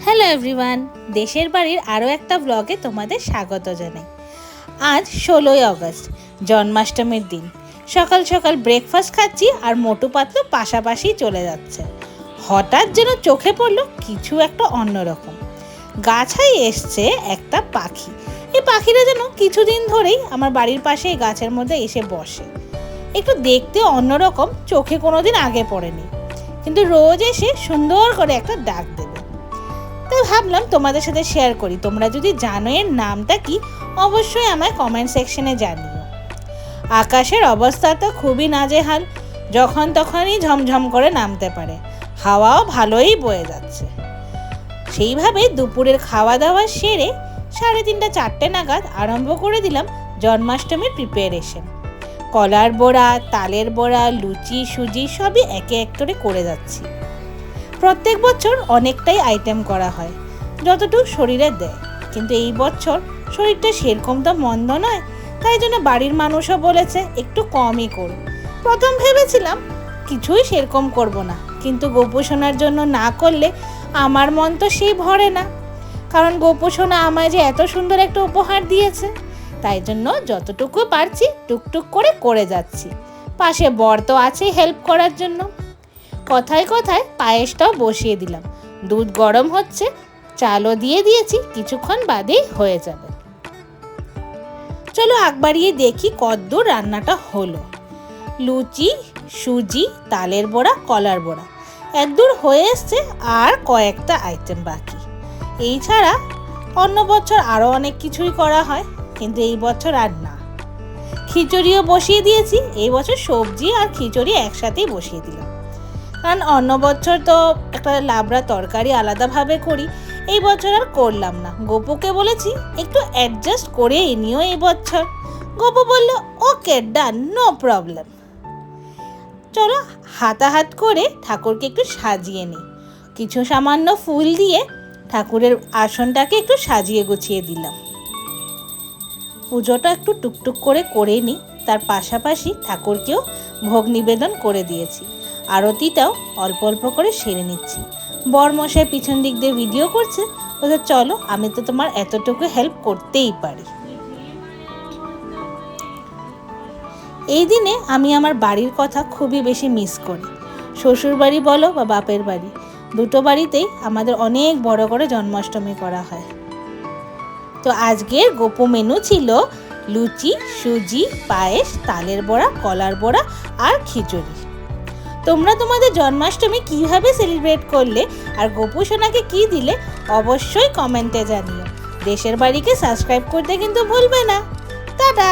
Hello everyone, দেশের বাড়ির আরও একটা ব্লগে তোমাদের স্বাগত জানাই। আজ 16ই আগস্ট, জন্মাষ্টমীর দিন। সকাল সকাল ব্রেকফাস্ট খাচ্ছি আর মোটু পাতলু পাশাপাশি চলে যাচ্ছে। হঠাৎ যেন চোখে পড়লো কিছু একটা অন্যরকম। গাছায় এসছে একটা পাখি। এই পাখিটা যেন কিছুদিন ধরেই আমার বাড়ির পাশে এই গাছের মধ্যে এসে বসে। একটু দেখতে অন্যরকম, চোখে কোনোদিন আগে পড়েনি, কিন্তু রোজ এসে সুন্দর করে একটা ডাক দেবে। তাই ভাবলাম তোমাদের সাথে শেয়ার করি। তোমরা যদি জানো এর নামটা কি, অবশ্যই আমায় কমেন্ট সেকশনে জানিও। আকাশের অবস্থা তো খুবই নাজেহাল, যখন তখনই ঝমঝম করে নামতে পারে। হাওয়াও ভালোই বয়ে যাচ্ছে। সেইভাবে দুপুরের খাওয়া দাওয়া সেরে 3:30 4টে নাগাদ আরম্ভ করে দিলাম জন্মাষ্টমীর প্রিপারেশন। কলার বড়া, তালের বড়া, লুচি, সুজি সবই একে এক করে যাচ্ছি। প্রত্যেক বছর অনেকটাই আইটেম করা হয়, যতটুকু শরীরে দেয়, কিন্তু এই বছর শরীরটা সেরকম তো মন্দ নয়, তাই জন্য বাড়ির মানুষও বলেছে একটু কমই করো। প্রথম ভেবেছিলাম কিছুই সেরকম করব না, কিন্তু গোপুসোনার জন্য না করলে আমার মন তো সেই ভরে না, কারণ গোপুসোনা আমায় যে এত সুন্দর একটা উপহার দিয়েছে। তাই জন্য যতটুকু পারছি টুকটুক করে যাচ্ছি। পাশে বর তো আছেই হেল্প করার জন্য। কথায় কথায় পায়েসটাও বসিয়ে দিলাম। দুধ গরম হচ্ছে, চালও দিয়ে দিয়েছি, কিছুক্ষণ বাদেই হয়ে যাবে। চলো আগ বাড়িয়ে দেখি কতদূর রান্নাটা হলো। লুচি, সুজি, তালের বড়া, কলার বড়া একদূর হয়ে এসছে, আর কয়েকটা আইটেম বাকি। এই ছাড়া অন্য বছর আরও অনেক কিছুই করা হয়, কিন্তু এই বছর আর না। খিচুড়িও বসিয়ে দিয়েছি। এই বছর সবজি আর খিচুড়ি একসাথেই বসিয়ে দিলাম, কারণ অন্য বছর তো একটা লাবড়া তরকারি আলাদাভাবে করি, এই বছর আর করলাম না। গোপুকে বলেছি একটু অ্যাডজাস্ট করে নিও এই বছর। গোপু বলল ওকে ডান, নো প্রবলেম। চলো হাতাহাত করে ঠাকুরকে একটু সাজিয়ে নিই। কিছু সামান্য ফুল দিয়ে ঠাকুরের আসনটাকে একটু সাজিয়ে গুছিয়ে দিলাম। পুজোটা একটু টুকটুক করে নিই, তার পাশাপাশি ঠাকুরকেও ভোগ নিবেদন করে দিয়েছি। আরতিটাও অল্প অল্প করে সেরে নিচ্ছি। বরমশাই পিছন দিক দিয়ে ভিডিও করছে, বলছে চলো আমি তো তোমার এতটুকু হেল্প করতেই পারি। এই দিনে আমি আমার বাড়ির কথা খুবই বেশি মিস করি। শ্বশুর বাড়ি বলো বা বাপের বাড়ি, দুটো বাড়িতেই আমাদের অনেক বড় করে জন্মাষ্টমী করা হয়। তো আজকের গোপু মেনু ছিল লুচি, সুজি, পায়েস, তালের বড়া, কলার বড়া আর খিচুড়ি। তোমরা তোমাদের জন্মাষ্টমী কিভাবে সেলিব্রেট করলে আর গোপু সোনাকে কি দিলে অবশ্যই কমেন্টে জানিও। দেশের বাড়িকে সাবস্ক্রাইব করতে কিন্তু ভুলবে না। টাটা।